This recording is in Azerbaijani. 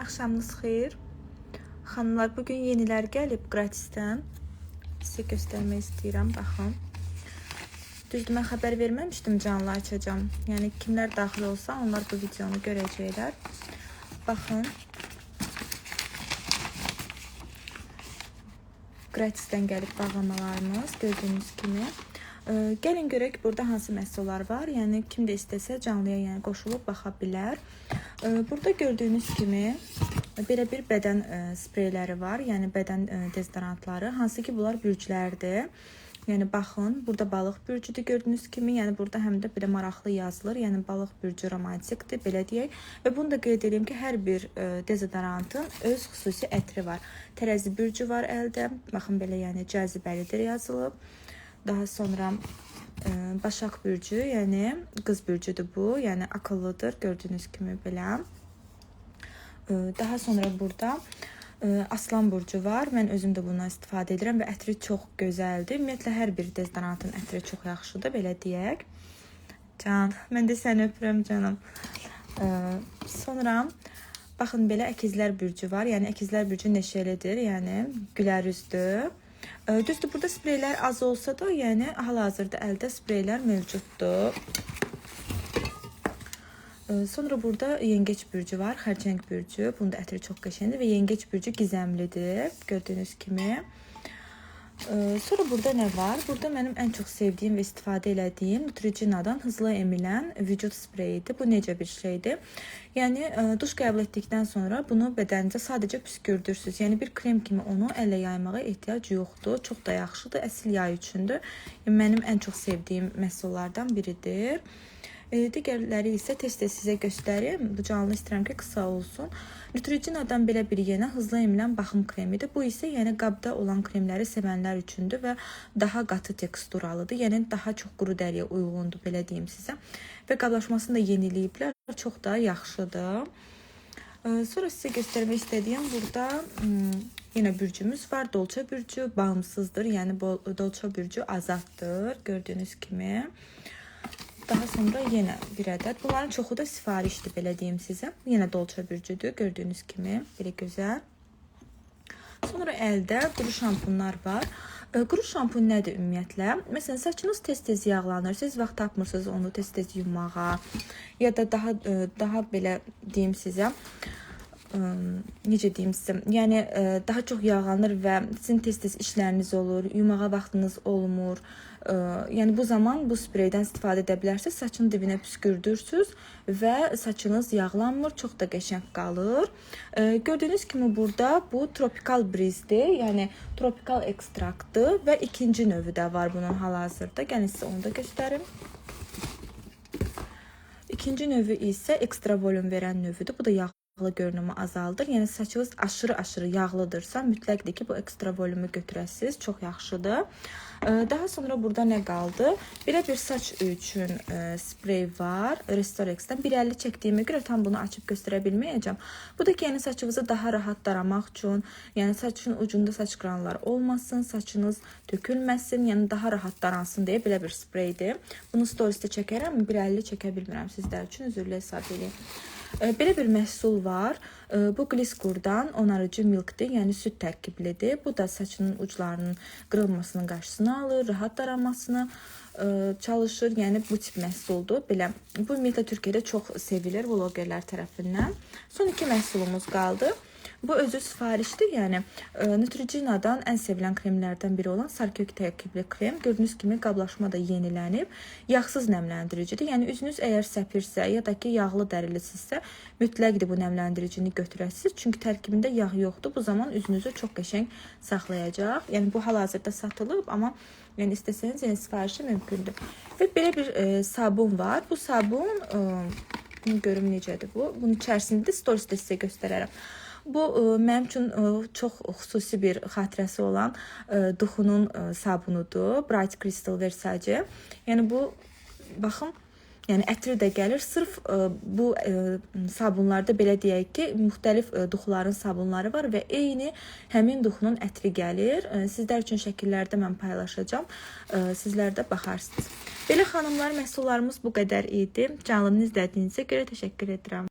Axşamınız xeyir. Xanımlar, bugün yenilər gəlib gratisdən. Sizə göstərmək istəyirəm, baxın. Düzdür, mən xəbər verməmişdim, canlı açacağım. Yəni, kimlər daxil olsa, onlar bu videonu görəcəklər. Baxın. Gratisdən gəlib bağlamalarımız, gördüyünüz kimi. Gəlin görək, burada hansı məhsullar var. Yəni, kim də istəsə canlıya qoşulub baxa bilər. Burada gördüyünüz kimi belə bir bədən spreyləri var. Yəni, bədən dezodorantları. Hansı ki, bunlar bürclərdir. Yəni, baxın, burada balıq bürcüdür gördüyünüz kimi. Yəni, burada həm də belə maraqlı yazılır. Yəni, balıq bürcü romantikdir, belə deyək. Və bunu da qeyd edeyim ki, hər bir dezodorantın öz xüsusi ətri var. Tərəzi bürcü var əldə. Baxın, belə yəni cazibəlidir yazılıb. Daha sonra başaq bürcü, yəni qız bürcüdür bu. Yəni, akıllıdır gördüyünüz kimi belə. Daha sonra burada aslan burcu var. Mən özüm də bundan istifadə edirəm və ətri çox gözəldir. Ümumiyyətlə, hər bir dezodorantın ətri çox yaxşıdır, belə deyək. Can, mən də səni öpürəm canım. Sonra, baxın, belə əkizlər bürcü var. Yəni, əkizlər bürcü neşəlidir, yəni gülərüzdür. Düzdür, burada spreylər az olsa da, yəni hal-hazırda əldə spreylər mövcuddur. Sonra burada yengeç bürcü var, xərçəng bürcü. Bunun da ətri çox qəşəngdir və yengeç bürcü gizəmlidir, gördüyünüz kimi. Sonra burada nə var? Burada mənim ən çox sevdiyim və istifadə elədiyim Neutrogenadan hızlı emilən vücud spreyidir. Bu necə bir şeydir? Yəni, duş qəbul etdikdən sonra bunu bədəninizə sadəcə püskürdürsünüz. Yəni, bir krem kimi onu əllə yaymağa ehtiyac yoxdur. Çox da yaxşıdır, əsl yay üçündür. Yəni, mənim ən çox sevdiyim məhsullardan biridir. Digərləri isə tez-tez sizə göstərim. Bu canlı istəyirəm ki, qısa olsun. Neutrogenadan belə bir yenə hızlı emilən baxım kremidir. Bu isə yəni qabda olan kremləri sevənlər üçündür və daha qatı teksturalıdır. Yəni daha çox quru dəriyə uyğundur, belə deyim sizə. Və qablaşmasını da yeniləyiblər. Çox da yaxşıdır. Sonra sizə göstərmək istədiyim burada yenə bürcümüz var. Dolça bürcü bağımsızdır. Yəni dolça bürcü azaddır, gördüyünüz kimi. Daha sonra yenə bir ədəd. Bunların çoxu da sifarişdir, belə deyim sizə. Yenə dolça bürcüdür, gördüyünüz kimi. Belə gözəl. Sonra əldə quru şampunlar var. Quru şampun nədir ümumiyyətlə? Məsələn, saçınız tez-tez yağlanır. Siz vaxt tapmırsınız onu tez-tez yumağa. Ya da daha belə deyim sizə. Necə deyim sizə? Yəni, daha çox yağlanır və sizin tez-tez işləriniz olur. Yumağa vaxtınız olmur. Yəni, bu zaman bu spreydən istifadə edə bilərsiniz. Saçın dibinə püskürdürsünüz və saçınız yağlanmır. Çox da qəşəng qalır. Gördüyünüz kimi burada bu tropikal brizdir. Yəni, tropikal ekstraktdır və ikinci növü də var bunun hal-hazırda. Gəlin sizə onu da göstərim. İkinci növü isə ekstra volüm verən növüdür. Bu da yağlı görünümü azaldır. Yəni, saçınız aşırı yağlıdırsa, mütləqdir ki, bu ekstra volümü götürəsiniz. Çox yaxşıdır. Daha sonra burada nə qaldı? Belə bir saç üçün sprey var. Restorex'dən 1.50 çəkdiyimə görə tam bunu açıb göstərə bilməyəcəm. Bu da ki, yəni saçınızı daha rahat daramaq üçün, yəni saçın ucunda saç qıranlar olmasın, saçınız tökülməsin, yəni daha rahat daransın deyə belə bir spreydir. Bunu storiesdə çəkərəm, 1.50 çəkə bilmirəm sizlər üçün, üzrlə hesab edin. Belə bir məhsul var. Bu Gliskurdan onarıcı milkdir, yəni süd tərkiblidir. Bu da saçının uclarının qırılmasının qarşısını alır, rahat daranmasını çalışır. Yəni bu tip məhsuldur. Belə, bu ümumiyyətlə Türkiyədə çox sevilir vlogerlər tərəfindən. Son iki məhsulumuz qaldı. Bu özü sifarişdir, yəni Neutrogenadan ən sevilən kremlərdən biri olan sarkök tərkibli krem. Gördüyünüz kimi qablaşma da yenilənib. Yağsız nəmləndiricidir. Yəni üzünüz əgər səpirsə ya da ki yağlı dərilisizsə, mütləqdir bu nəmləndiricini götürəsiniz. Çünki tərkibində yağ yoxdur. Bu zaman üzünüzü çox qəşəng saxlayacaq. Yəni bu hal-hazırda satılıb, amma yəni istəsəniz yəni sifarişi mümkündür. Və belə bir sabun var. Bu sabun görüm necədir bu. Bunun içərisində storiesdə sizə göstərərəm. Bu mənim üçün çox xüsusi bir xatirəsi olan Duxunun sabunudur. Bright Crystal Versace. Yəni bu, baxın, yəni ətri də gəlir. Sırf bu sabunlarda belə deyək ki, müxtəlif duxuların sabunları var və eyni həmin duxunun ətri gəlir. Sizlər üçün şəkillərdə mən paylaşacağım. Sizlər də baxarsınız. Belə xanımlar, məhsullarımız bu qədər idi. Canlını izlədiyinizə görə təşəkkür edirəm.